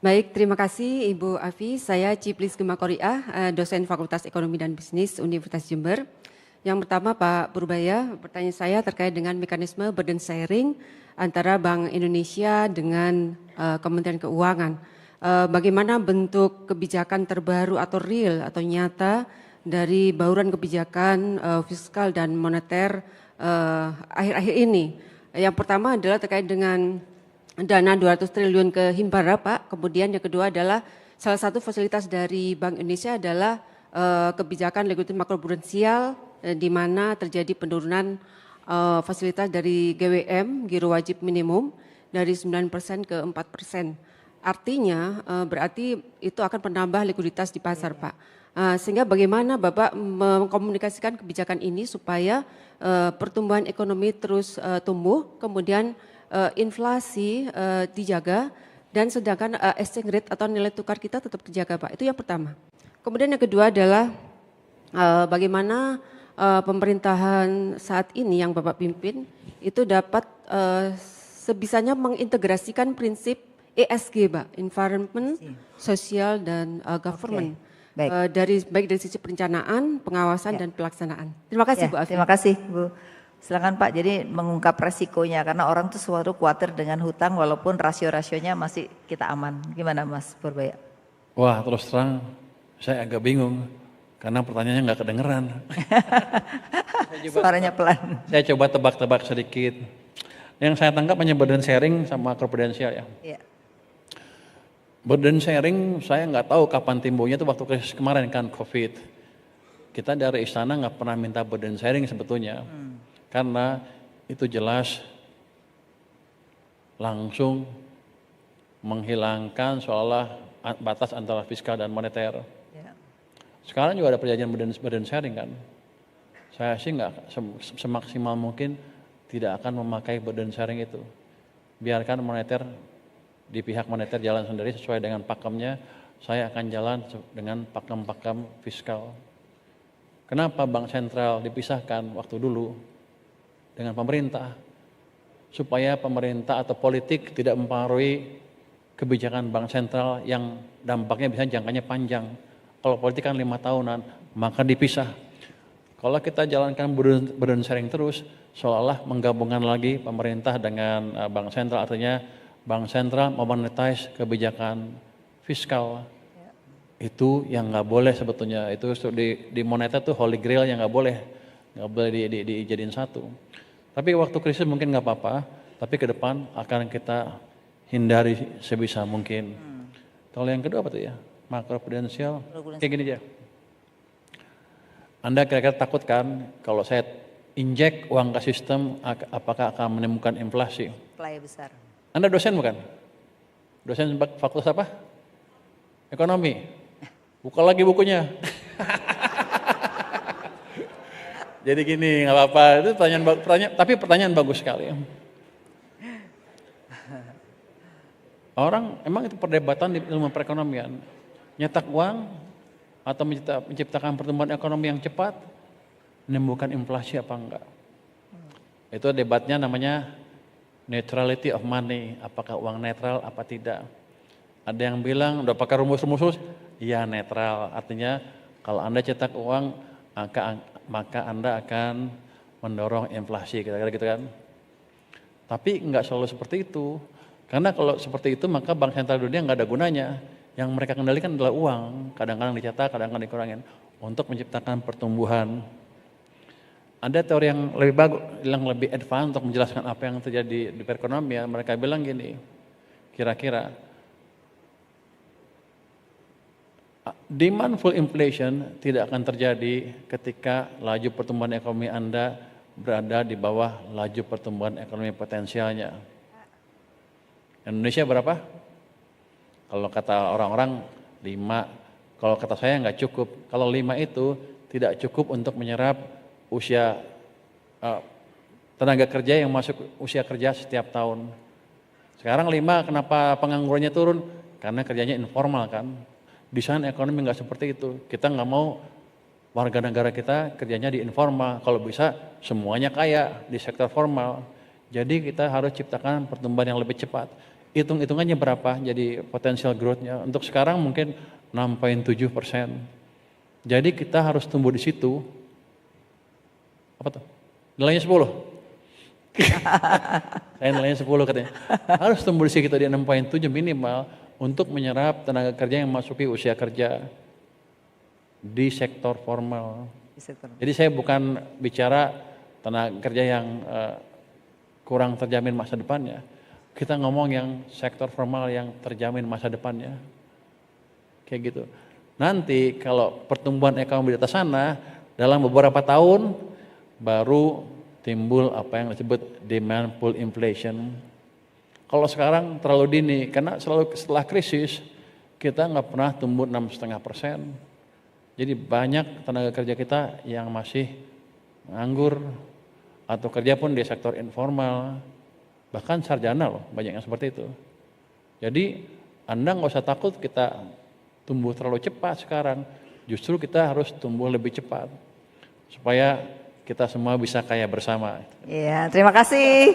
Baik, terima kasih Ibu Afi. Saya Ciplis Gema Koriah, dosen Fakultas Ekonomi dan Bisnis Universitas Jember. Yang pertama Pak Purbaya, pertanyaan saya terkait dengan mekanisme burden sharing antara Bank Indonesia dengan Kementerian Keuangan. Bagaimana bentuk kebijakan terbaru atau real atau nyata dari bauran kebijakan fiskal dan moneter akhir-akhir ini? Yang pertama adalah terkait dengan dana 200 triliun ke Himpara Pak. Kemudian yang kedua adalah salah satu fasilitas dari Bank Indonesia adalah kebijakan likuiditas makroprudensial di mana terjadi penurunan fasilitas dari GWM, giro wajib minimum, dari 9% ke 4%. Artinya berarti itu akan menambah likuiditas di pasar Pak. Sehingga bagaimana Bapak mengkomunikasikan kebijakan ini supaya pertumbuhan ekonomi terus tumbuh, kemudian inflasi dijaga dan sedangkan exchange rate atau nilai tukar kita tetap terjaga Pak. Itu yang pertama. Kemudian yang kedua adalah bagaimana pemerintahan saat ini yang Bapak pimpin itu dapat sebisanya mengintegrasikan prinsip ESG Pak, environment, social dan government. Okay. Baik dari sisi perencanaan, pengawasan dan pelaksanaan. Terima kasih Bu Afi. Terima kasih Bu. Silakan Pak, jadi mengungkap resikonya karena orang tuh selalu khawatir dengan hutang walaupun rasio-rasionya masih kita aman. Gimana Mas Purbaya? Wah, terus terang saya agak bingung karena pertanyaannya nggak kedengeran. Suaranya pelan. Saya coba tebak-tebak sedikit. Yang saya tangkap hanya burden sharing sama makroprudensial ya. Iya. Burden sharing saya nggak tahu kapan timbulnya, itu waktu krisis kemarin kan COVID. Kita dari istana nggak pernah minta burden sharing sebetulnya. Karena itu jelas langsung menghilangkan seolah batas antara fiskal dan moneter. Ya. Sekarang juga ada perjanjian burden sharing kan. Saya sih nggak semaksimal mungkin tidak akan memakai burden sharing itu. Biarkan moneter di pihak moneter jalan sendiri sesuai dengan pakemnya. Saya akan jalan dengan pakem-pakem fiskal. Kenapa Bank Sentral dipisahkan waktu dulu dengan pemerintah, supaya pemerintah atau politik tidak mempengaruhi kebijakan Bank Sentral yang dampaknya bisa jangkanya panjang. Kalau politik kan 5 tahunan, maka dipisah. Kalau kita jalankan burden sharing terus, seolah-olah menggabungkan lagi pemerintah dengan Bank Sentral, artinya Bank Sentral memonetize kebijakan fiskal. Itu yang nggak boleh sebetulnya, itu di moneter tuh holy grail yang nggak boleh dijadiin satu. Tapi waktu krisis mungkin nggak apa-apa, tapi ke depan akan kita hindari sebisa mungkin. Kalau yang kedua apa tuh ya? Makroprudensial, kayak gini aja. Anda kira-kira takut kan kalau saya injek uang ke sistem, apakah akan menimbulkan inflasi? Playa besar. Anda dosen bukan? Dosen fakultas apa? Ekonomi. Buka lagi bukunya. Jadi gini, nggak apa-apa. Itu tapi pertanyaan bagus sekali. Orang emang itu perdebatan di ilmu perekonomian. Nyetak uang atau menciptakan pertumbuhan ekonomi yang cepat, menimbulkan inflasi apa enggak? Itu debatnya namanya neutrality of money. Apakah uang netral apa tidak? Ada yang bilang udah pakai rumus-rumus, iya netral. Artinya kalau Anda cetak uang, maka Anda akan mendorong inflasi, kira-kira gitu kan. Tapi nggak selalu seperti itu. Karena kalau seperti itu maka Bank Sentral Dunia nggak ada gunanya. Yang mereka kendalikan adalah uang, kadang-kadang dicetak, kadang-kadang dikurangin untuk menciptakan pertumbuhan. Ada teori yang lebih bagus, yang lebih advance untuk menjelaskan apa yang terjadi di perekonomian. Mereka bilang gini, kira-kira demand full inflation tidak akan terjadi ketika laju pertumbuhan ekonomi Anda berada di bawah laju pertumbuhan ekonomi potensialnya. Indonesia berapa? Kalau kata orang-orang 5, kalau kata saya nggak cukup. Kalau 5 itu tidak cukup untuk menyerap usia tenaga kerja yang masuk usia kerja setiap tahun. Sekarang 5, kenapa penganggurannya turun? Karena kerjanya informal kan. Desain ekonomi nggak seperti itu. Kita nggak mau warga negara kita kerjanya di informal. Kalau bisa semuanya kaya di sektor formal. Jadi kita harus ciptakan pertumbuhan yang lebih cepat. hitung-hitungannya berapa jadi potensial growth-nya. Untuk sekarang mungkin 6,7%. Jadi kita harus tumbuh di situ. Apa tuh? Nilainya 10. Saya nilainya 10 katanya. Harus tumbuh di sekitar di 6,7 minimal untuk menyerap tenaga kerja yang memasuki usia kerja di sektor formal. Jadi saya bukan bicara tenaga kerja yang kurang terjamin masa depannya. Kita ngomong yang sektor formal yang terjamin masa depannya. Kayak gitu. Nanti kalau pertumbuhan ekonomi di atas sana dalam beberapa tahun baru timbul apa yang disebut demand pull inflation. Kalau sekarang terlalu dini, karena selalu setelah krisis kita nggak pernah tumbuh 6,5%. Jadi banyak tenaga kerja kita yang masih nganggur atau kerja pun di sektor informal, bahkan sarjana loh banyak yang seperti itu. Jadi Anda nggak usah takut kita tumbuh terlalu cepat sekarang, justru kita harus tumbuh lebih cepat supaya kita semua bisa kaya bersama. Iya, terima kasih.